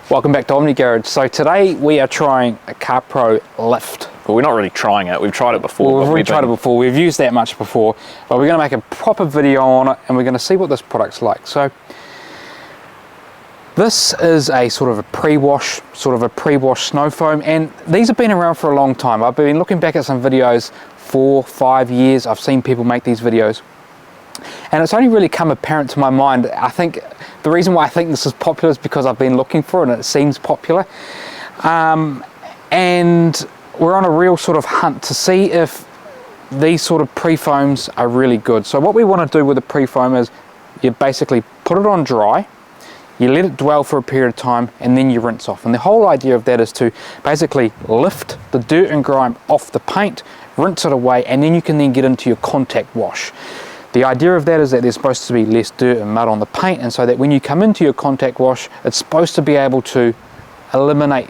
Welcome back to Omni Garage. So today we are trying a CarPro lift. Well, we're not really trying it, we've tried it before. Well, we've already tried it before, we've used that much before, but we're going to make a proper video on it and we're going to see what this product's like. So this is a sort of a pre-wash snow foam, and these have been around for a long time. I've been looking back at some videos, 4-5 years, I've seen people make these videos. And it's only really come apparent to my mind, I think the reason why I think this is popular is because I've been looking for it and it seems popular. And we're on a real sort of hunt to see if these sort of pre-foams are really good. So what we want to do with the pre-foam is you basically put it on dry, you let it dwell for a period of time, and then you rinse off. And the whole idea of that is to basically lift the dirt and grime off the paint, rinse it away, and then you can then get into your contact wash. The idea of that is that there's supposed to be less dirt and mud on the paint, and so that when you come into your contact wash, it's supposed to be able to eliminate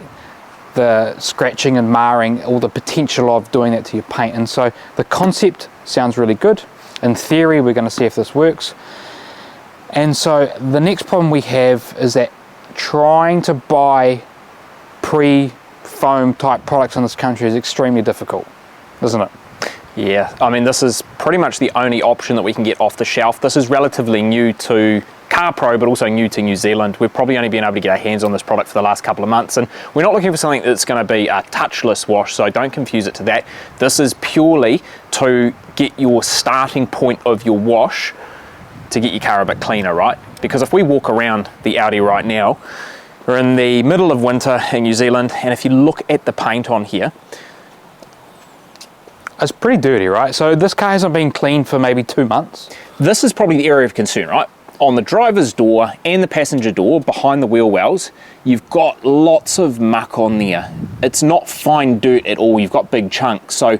the scratching and marring, or the potential of doing that to your paint. And so the concept sounds really good. In theory, we're going to see if this works. And so the next problem we have is that trying to buy pre-foam type products in this country is extremely difficult, isn't it? Yeah, I mean, this is pretty much the only option that we can get off the shelf. This is relatively new to CarPro, but also new to New Zealand. We've probably only been able to get our hands on this product for the last couple of months, and we're not looking for something that's going to be a touchless wash, so don't confuse it to that. This is purely to get your starting point of your wash to get your car a bit cleaner, right? Because if we walk around the Audi right now, we're in the middle of winter in New Zealand, and if you look at the paint on here, it's pretty dirty, right? So this car hasn't been cleaned for maybe 2 months. This is probably the area of concern, right? On the driver's door and the passenger door behind the wheel wells, you've got lots of muck on there. It's not fine dirt at all, you've got big chunks. So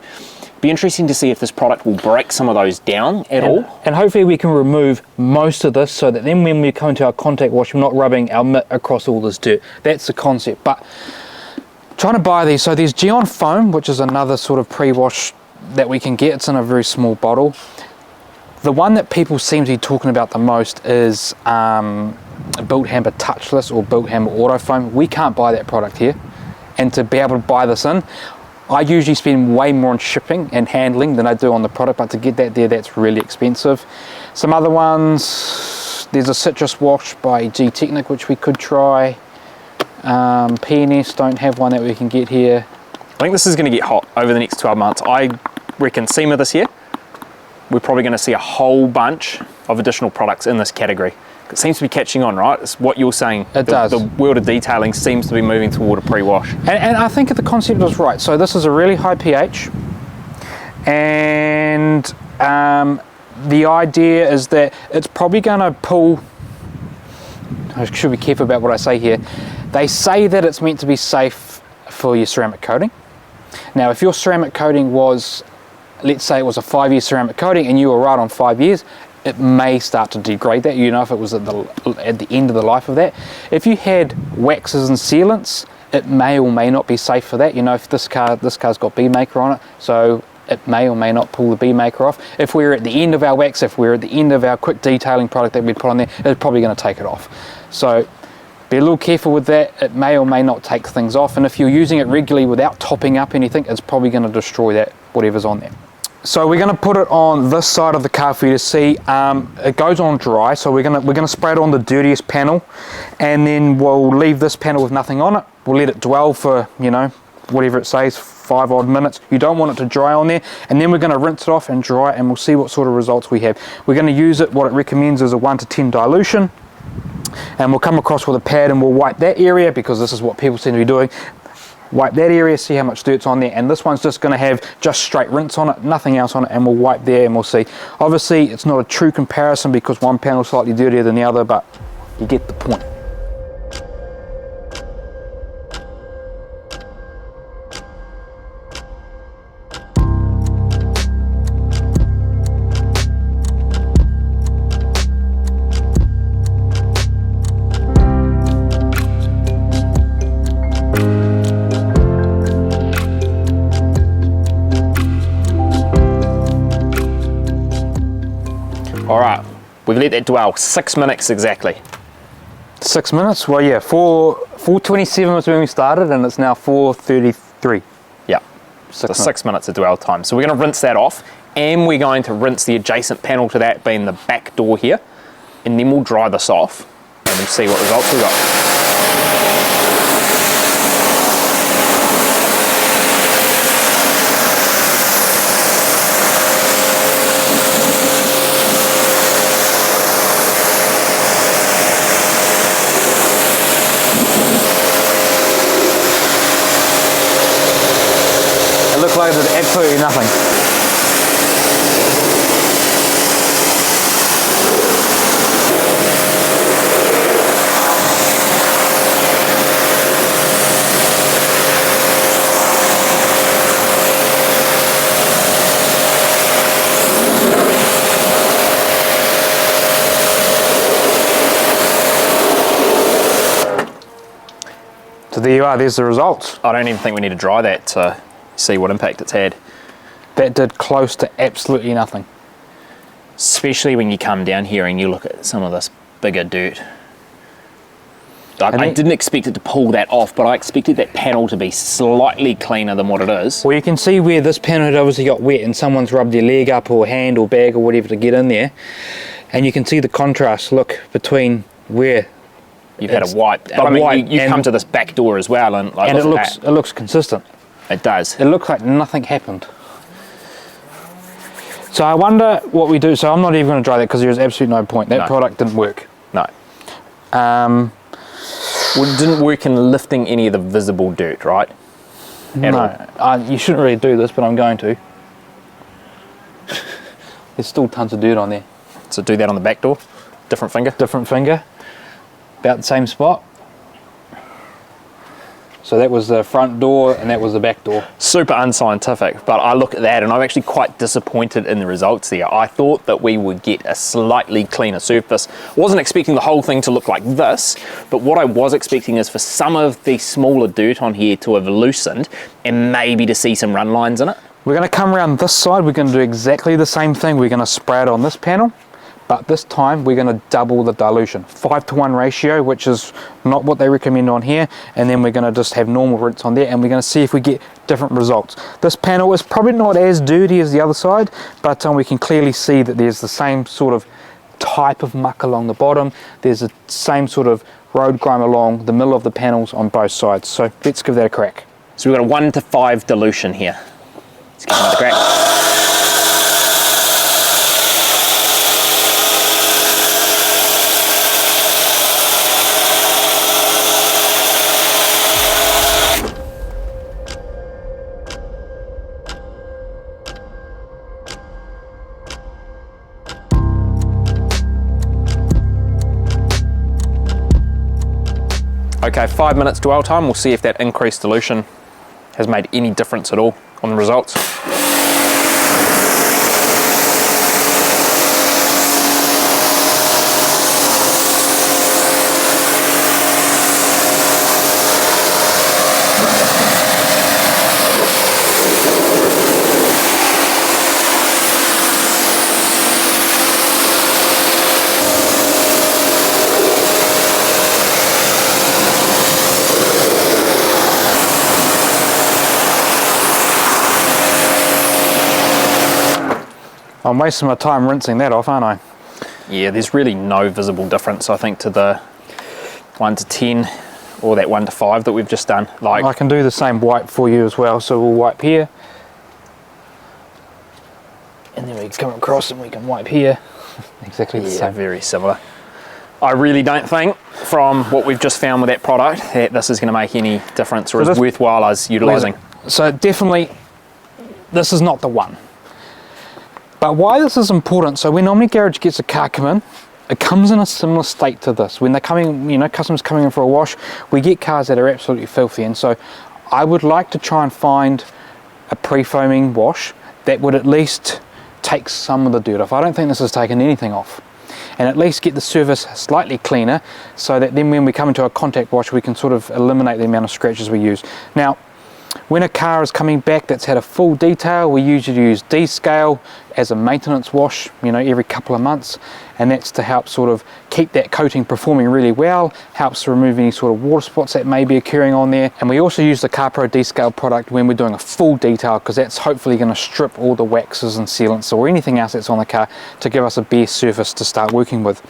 be interesting to see if this product will break some of those down at all. And hopefully we can remove most of this so that then when we come into our contact wash, we're not rubbing our mitt across all this dirt. That's the concept. But trying to buy these, so there's Geon Foam, which is another sort of pre-wash that we can get. It's in a very small bottle. The one that people seem to be talking about the most is Built Hamper Touchless or Built Hamper Auto Foam. We can't buy that product here, and to be able to buy this in, I usually spend way more on shipping and handling than I do on the product, but to get that there, that's really expensive. Some other ones, there's a Citrus Wash by G-Technic which we could try. PNS don't have one that we can get here. I think this is going to get hot over the next 12 months. I reckon SEMA this year, we're probably going to see a whole bunch of additional products in this category. It seems to be catching on, right? It's what you're saying. It does. The world of detailing seems to be moving toward a pre-wash. And I think the concept is right. So this is a really high pH, and the idea is that it's probably going to pull, I should be careful about what I say here. They say that it's meant to be safe for your ceramic coating. Now, if your ceramic coating was, let's say it was a 5-year ceramic coating and you were right on 5 years, it may start to degrade that, you know, if it was at the end of the life of that. If you had waxes and sealants, it may or may not be safe for that. You know, if this car's got B maker on it, so it may or may not pull the B maker off. If we're at the end of our wax, if we're at the end of our quick detailing product that we'd put on there, it's probably going to take it off. So be a little careful with that. It may or may not take things off, and if you're using it regularly without topping up anything, it's probably going to destroy that, whatever's on there. So we're going to put it on this side of the car for you to see. It goes on dry, so we're going to spray it on the dirtiest panel, and then we'll leave this panel with nothing on it. We'll let it dwell for, you know, whatever it says, 5 odd minutes. You don't want it to dry on there, and then we're going to rinse it off and dry it, and we'll see what sort of results we have. We're going to use it, what it recommends is a 1 to 10 dilution, and we'll come across with a pad and we'll wipe that area, because this is what people seem to be doing. Wipe that area, see how much dirt's on there, and this one's just going to have just straight rinse on it, nothing else on it, and we'll wipe there and we'll see. Obviously it's not a true comparison because one panel's slightly dirtier than the other, but you get the point. All right, we've let that dwell 6 minutes exactly. 6 minutes? Well, yeah, for 4:27 was when we started, and it's now 4:33. Yeah, so 6 minutes of dwell time. So we're going to rinse that off, and we're going to rinse the adjacent panel to that, being the back door here, and then we'll dry this off, and we'll see what results we got. It looked like it did absolutely nothing. So there you are, there's the results. I don't even think we need to dry that to see what impact it's had. That did close to absolutely nothing. Especially when you come down here and you look at some of this bigger dirt. I didn't expect it to pull that off, but I expected that panel to be slightly cleaner than what it is. Well, you can see where this panel had obviously got wet and someone's rubbed their leg up or hand or bag or whatever to get in there. And you can see the contrast, look, between where you've had a wipe. But I mean, you come to this back door as well, and like, it looks consistent. It does. It looks like nothing happened. So I wonder what we do. So I'm not even going to dry that because there's absolutely no point. That product didn't work. No. Well, it didn't work in lifting any of the visible dirt, right? No. You shouldn't really do this, but I'm going to. There's still tons of dirt on there. So do that on the back door. Different finger. Different finger. About the same spot. So that was the front door and that was the back door. Super unscientific, but I look at that and I'm actually quite disappointed in the results there. I thought that we would get a slightly cleaner surface. Wasn't expecting the whole thing to look like this, but what I was expecting is for some of the smaller dirt on here to have loosened and maybe to see some run lines in it. We're going to come around this side. We're going to do exactly the same thing. We're going to spray it on this panel. But this time we're going to double the dilution, 5:1 ratio, which is not what they recommend on here. And then we're going to just have normal rinse on there, and we're going to see if we get different results. This panel is probably not as dirty as the other side, but we can clearly see that there's the same sort of type of muck along the bottom. There's the same sort of road grime along the middle of the panels on both sides. So let's give that a crack. So we've got a 1 to 5 dilution here. Let's give another crack. Okay, 5 minutes dwell time. We'll see if that increased dilution has made any difference at all on the results. I'm wasting my time rinsing that off, aren't I? Yeah, there's really no visible difference, I think, to the 1 to 10 or that 1 to 5 that we've just done. Like, I can do the same wipe for you as well. So we'll wipe here. And then we can come across and we can wipe here. Exactly the same. Very similar. I really don't think, from what we've just found with that product, that this is going to make any difference or is worthwhile us utilising. So definitely, this is not the one. But why this is important, so when Omni Garage gets a car come in, it comes in a similar state to this. When they're coming, you know, customers coming in for a wash, we get cars that are absolutely filthy. And so I would like to try and find a pre-foaming wash that would at least take some of the dirt off. I don't think this has taken anything off. And at least get the surface slightly cleaner so that then when we come into a contact wash, we can sort of eliminate the amount of scratches we use. Now, When a car is coming back that's had a full detail, we usually use D-scale as a maintenance wash, you know, every couple of months, and that's to help sort of keep that coating performing really well, helps to remove any sort of water spots that may be occurring on there. And we also use the CarPro D-scale product when we're doing a full detail, because that's hopefully going to strip all the waxes and sealants or anything else that's on the car to give us a bare surface to start working with.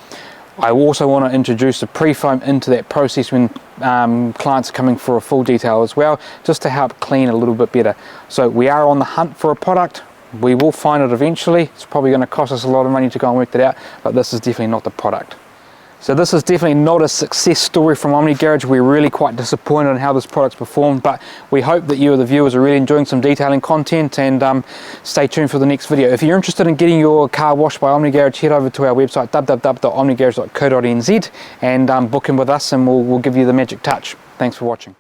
I also want to introduce the pre-foam into that process when clients are coming for a full detail as well, just to help clean a little bit better. So we are on the hunt for a product. We will find it eventually. It's probably going to cost us a lot of money to go and work that out, but this is definitely not the product. So this is definitely not a success story from Omni Garage. We're really quite disappointed in how this product's performed, but we hope that you, the viewers, are really enjoying some detailing content, and stay tuned for the next video. If you're interested in getting your car washed by Omni Garage, head over to our website www.omnigarage.co.nz and book in with us, and we'll give you the magic touch. Thanks for watching.